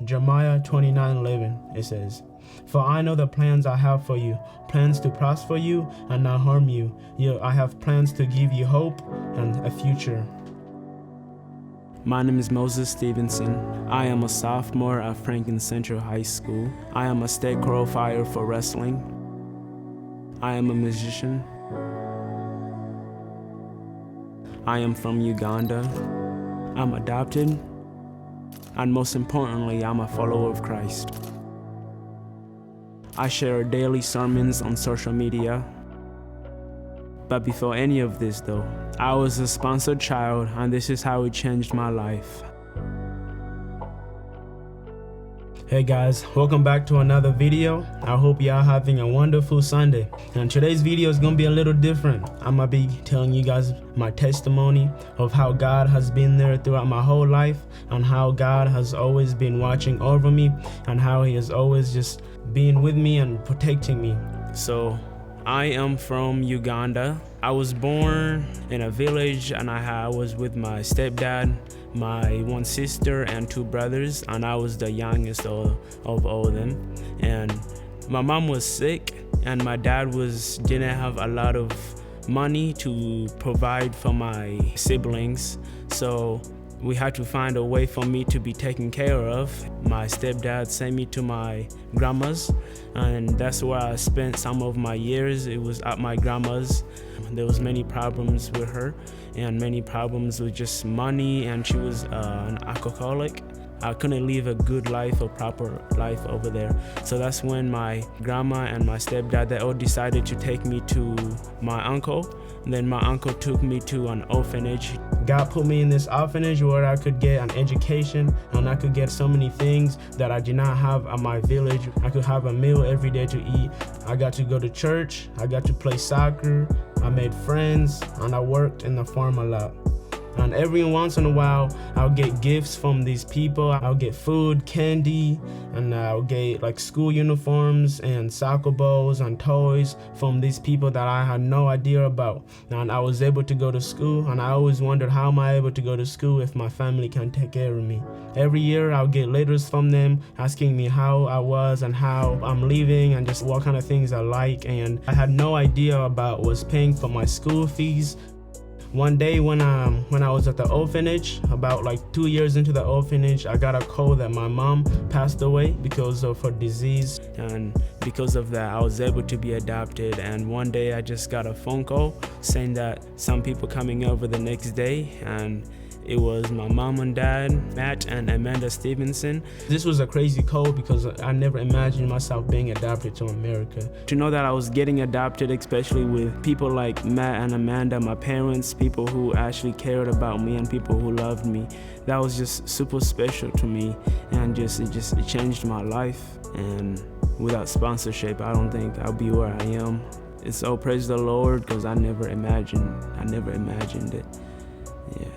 Jeremiah 29:11, it says, "For I know the plans I have for you, plans to prosper you and not harm you. I have plans to give you hope and a future." My name is Moses Stevenson. I am a sophomore at Franklin Central High School. I am a state qualifier for wrestling. I am a musician. I am from Uganda. I'm adopted. And most importantly, I'm a follower of Christ. I share daily sermons on social media. But before any of this though, I was a sponsored child, and this is how it changed my life. Hey guys, welcome back to another video. I hope y'all having a wonderful Sunday. And today's video is gonna be a little different. I'm gonna be telling you guys my testimony of how God has been there throughout my whole life, and how God has always been watching over me, and how he has always just been with me and protecting me. So I am from Uganda. I was born in a village, and I was with my stepdad, my one sister, and two brothers, and I was the youngest of all of them. And my mom was sick, and my dad didn't have a lot of money to provide for my siblings, so we had to find a way for me to be taken care of. My stepdad sent me to my grandma's, and that's where I spent some of my years. It was at my grandma's. There was many problems with her, and many problems with just money, and she was an alcoholic. I couldn't live a good life, a proper life over there. So that's when my grandma and my stepdad, they all decided to take me to my uncle. And then my uncle took me to an orphanage. God put me in this orphanage where I could get an education, and I could get so many things that I did not have at my village. I could have a meal every day to eat. I got to go to church. I got to play soccer. I made friends, and I worked in the farm a lot. And every once in a while, I'll get gifts from these people. I'll get food, candy, and I'll get like school uniforms and soccer balls and toys from these people that I had no idea about. And I was able to go to school, and I always wondered, how am I able to go to school if my family can't take care of me? Every year, I'll get letters from them asking me how I was and how I'm living and just what kind of things I like. And I had no idea about was paying for my school fees. One day when I was at the orphanage, about like 2 years into the orphanage, I got a call that my mom passed away because of her disease. And because of that, I was able to be adopted. And one day I just got a phone call saying that some people coming over the next day, and it was my mom and dad, Matt and Amanda Stevenson. This was a crazy call because I never imagined myself being adopted to America. To know that I was getting adopted, especially with people like Matt and Amanda, my parents, people who actually cared about me and people who loved me, that was just super special to me, and it changed my life. And without sponsorship, I don't think I'll be where I am. It's so praise the Lord, because I never imagined it. Yeah.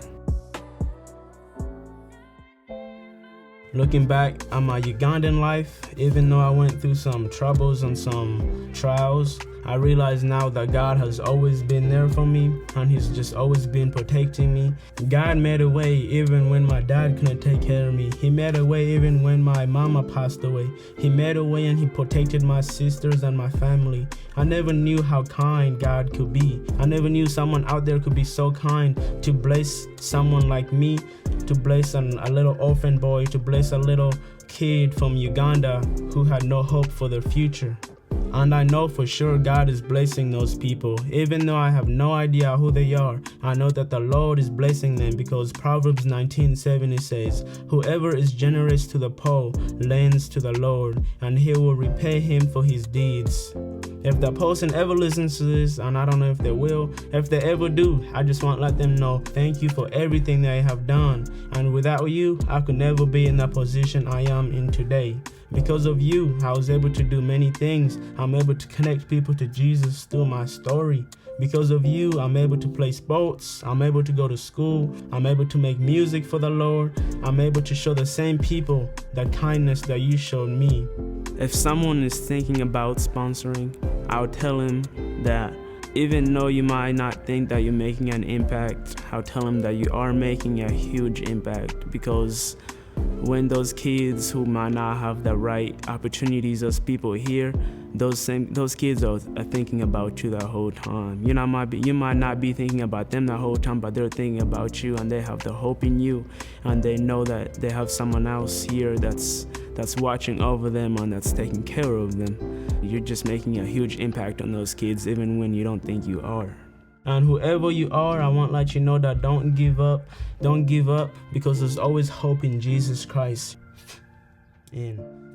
Looking back at my Ugandan life, even though I went through some troubles and some trials, I realize now that God has always been there for me, and he's just always been protecting me. God made a way even when my dad couldn't take care of me. He made a way even when my mama passed away. He made a way, and he protected my sisters and my family. I never knew how kind God could be. I never knew someone out there could be so kind to bless someone like me, to bless a little orphan boy, to bless a little kid from Uganda who had no hope for their future. And I know for sure God is blessing those people. Even though I have no idea who they are, I know that the Lord is blessing them, because Proverbs 19:7 says, "Whoever is generous to the poor lends to the Lord, and he will repay him for his deeds." If the person ever listens to this, and I don't know if they will, if they ever do, I just want to let them know, thank you for everything they have done. And without you, I could never be in the position I am in today. Because of you, I was able to do many things. I'm able to connect people to Jesus through my story. Because of you, I'm able to play sports. I'm able to go to school. I'm able to make music for the Lord. I'm able to show the same people the kindness that you showed me. If someone is thinking about sponsoring, I'll tell him that even though you might not think that you're making an impact, I'll tell him that you are making a huge impact, because when those kids who might not have the right opportunities as people here, those kids are thinking about you the whole time. You might not be thinking about them the whole time, but they're thinking about you, and they have the hope in you, and they know that they have someone else here that's watching over them and that's taking care of them. You're just making a huge impact on those kids, even when you don't think you are. And whoever you are, I want to let you know that don't give up. Don't give up, because there's always hope in Jesus Christ. Amen.